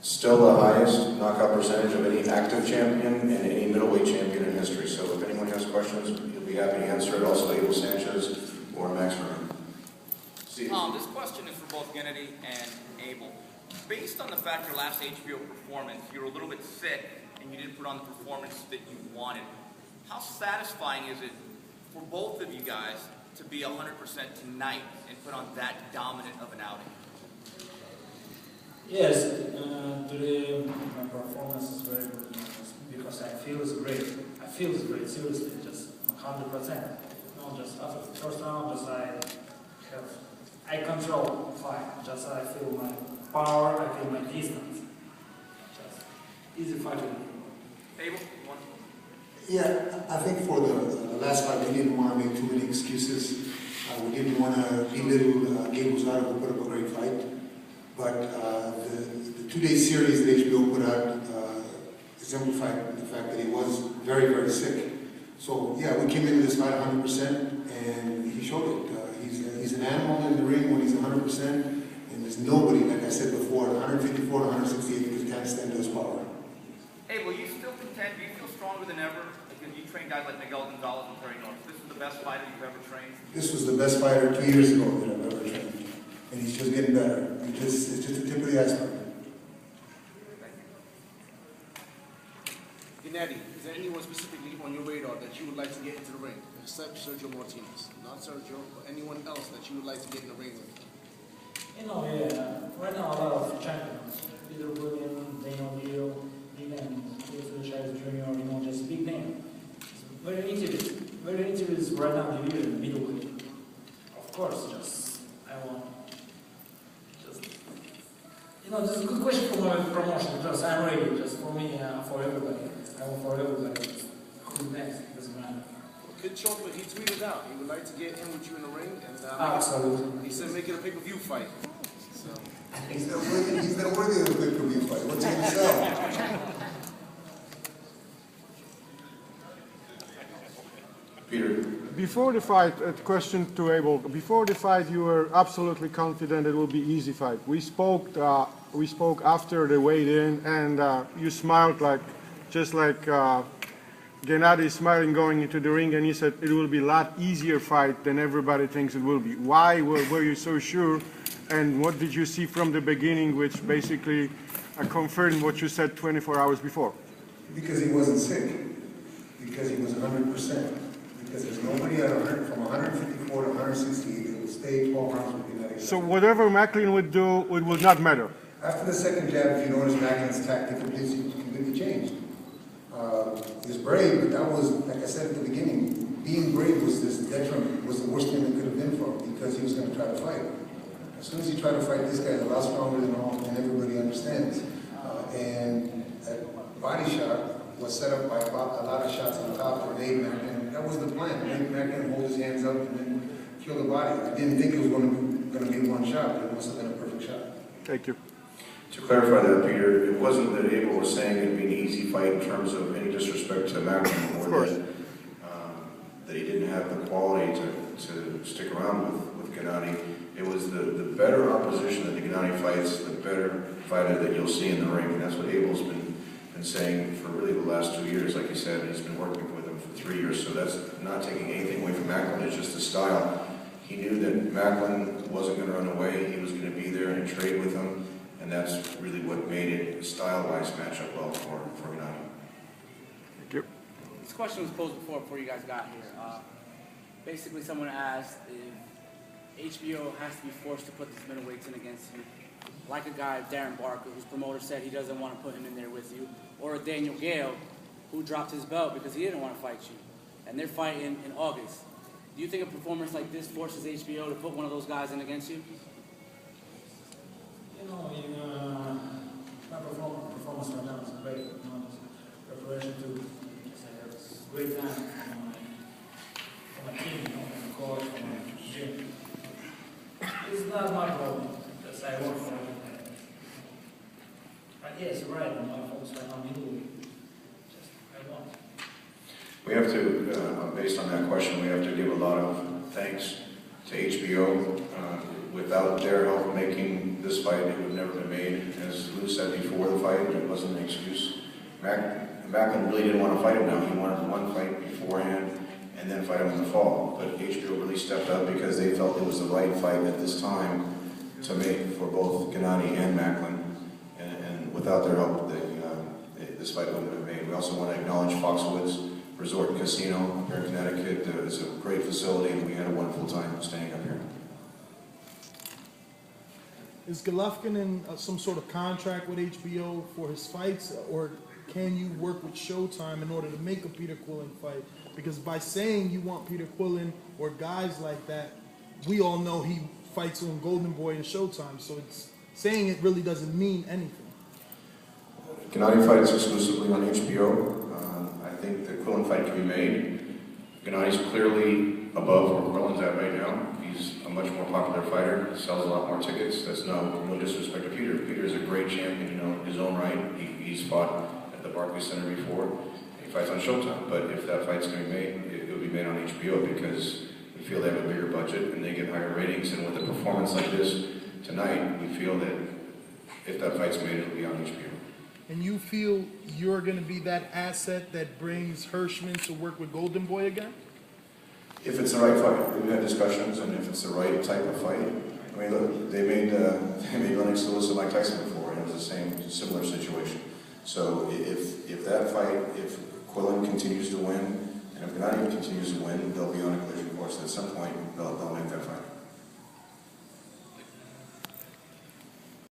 Still the highest knockout percentage of any active champion and any middleweight champion in history. So if anyone has questions, you'll be happy to answer it. Also, Abel Sanchez or Max Vernon. This question is for both Gennady and Abel. Based on the fact your last HBO performance, you were a little bit sick and you didn't put on the performance that you wanted, how satisfying is it for both of you guys to be 100% tonight and put on that dominant of an outing? Yes, today my performance is very good because I feel it's great. I feel it's great, seriously, just 100%. No, just after the first round, I control the fight. Just I feel my power, I feel my distance. Just easy fighting. Abel, one. Yeah, I think for the last fight, we didn't want to make too many excuses. We didn't want to belittle Gabe Rosado, who put up a great fight. But the two-day series that HBO put out exemplified the fact that he was very, very sick. So yeah, we came into this fight 100%, and he showed it. He's an animal in the ring when he's 100%, and there's nobody, like I said before, 154 to 168 that can't stand his power. Hey, will you still contend? Do you feel stronger than ever? Because you trained guys like Miguel Gonzalez and Terry Norris. This is the best fighter you've ever trained? This was the best fighter 2 years ago that I've ever trained. And he's just getting better. It's just the tip of the iceberg. Gennady, is there anyone specifically on your radar that you would like to get into the ring, except Sergio Martinez? Not Sergio, but anyone else that you would like to get in the ring with? Right now a lot of champions. Peter Williams, Daniel Leo, even Chavez Jr., just big name. It's very interesting right now in the year, middleweight. Of course, this is a good question for my promotion because I'm ready, just for me, for everybody. I want for everybody. Who's next? Doesn't matter. Kid Chocolate, he tweeted out he would like to get in with you in the ring, and absolutely. He said make it a pay-per-view fight. So he's not worthy of a pay-per-view fight. What's he gonna sell? Peter. Before the fight, a question to Abel. Before the fight, you were absolutely confident it will be easy fight. We spoke after the weigh-in, and you smiled just like Gennady smiling going into the ring, and you said it will be a lot easier fight than everybody thinks it will be. Why were you so sure? And what did you see from the beginning, which basically confirmed what you said 24 hours before? Because he wasn't sick. Because he was 100%. Because there's nobody from 154 to 168 that will stay 12 rounds with Gennady. So whatever Macklin would do, it would not matter. After the second jab, if you notice, Macklin's tactic completely changed. He was brave, but that was, like I said at the beginning, being brave was this detriment, was the worst thing that could have been for him because he was going to try to fight. As soon as he tried to fight, this guy's a lot stronger than all, and everybody understands. And that body shot was set up by a lot of shots on top for Dave Macklin. That was the plan. Dave Macklin hold his hands up and then kill the body. I didn't think it was going to be one shot, but it must have been a perfect shot. Thank you. To clarify that, Peter, it wasn't that Abel was saying it would be an easy fight in terms of any disrespect to Macklin, or that he didn't have the quality to stick around with Gennady. It was the better opposition that the Gennady fights, the better fighter that you'll see in the ring. And that's what Abel's been saying for really the last 2 years. Like you said, he's been working with him for 3 years. So that's not taking anything away from Macklin. It's just the style. He knew that Macklin wasn't going to run away. He was going to be there and trade with him. And that's really what made it, style-wise, match up well for Gennady. Thank you. This question was posed before you guys got here. Basically, someone asked if HBO has to be forced to put these middleweights in against you, like a guy, Darren Barker, whose promoter said he doesn't want to put him in there with you, or a Daniel Gale, who dropped his belt because he didn't want to fight you, and they're fighting in August. Do you think a performance like this forces HBO to put one of those guys in against you? My performance right now is great. Preparation to great time from my team, from the coach, from my gym. It's not my problem. Just I work for it. But yes, you're right. My focus right now middleweight. Just I want. We have to, based on that question, we have to give a lot of thanks to HBO. Without their help making this fight, it would have never been made. As Lou said, said before the fight, it wasn't an excuse. Macklin really didn't want to fight him now. He wanted one fight beforehand and then fight him in the fall. But HBO really stepped up because they felt it was the right fight at this time to make for both Gennady and Macklin. And without their help, this fight wouldn't have been made. We also want to acknowledge Foxwoods Resort and Casino here in Connecticut. It's a great facility, and we had a wonderful time staying up here. Is Golovkin in some sort of contract with HBO for his fights, or can you work with Showtime in order to make a Peter Quillin fight? Because by saying you want Peter Quillin or guys like that, we all know he fights on Golden Boy and Showtime, so it's saying it really doesn't mean anything. Gennady fights exclusively on HBO. I think the Quillin fight can be made. Gennady's clearly above where Quillin's at right now. He's a much more popular fighter, sells a lot more tickets. That's no disrespect to Peter. Peter's a great champion, in his own right. He's fought at the Barclays Center before. He fights on Showtime, but if that fight's going to be made, it'll be made on HBO because we feel they have a bigger budget and they get higher ratings. And with a performance like this tonight, we feel that if that fight's made, it'll be on HBO. And you feel you're going to be that asset that brings Hirschman to work with Golden Boy again? If it's the right fight, we've had discussions, and if it's the right type of fight, I mean, look, they made Lennox Lewis and Mike Tyson before, and it was the similar situation. So if that fight, if Quillin continues to win, and if Gennady continues to win, they'll be on a collision course. At some point, they'll make that fight.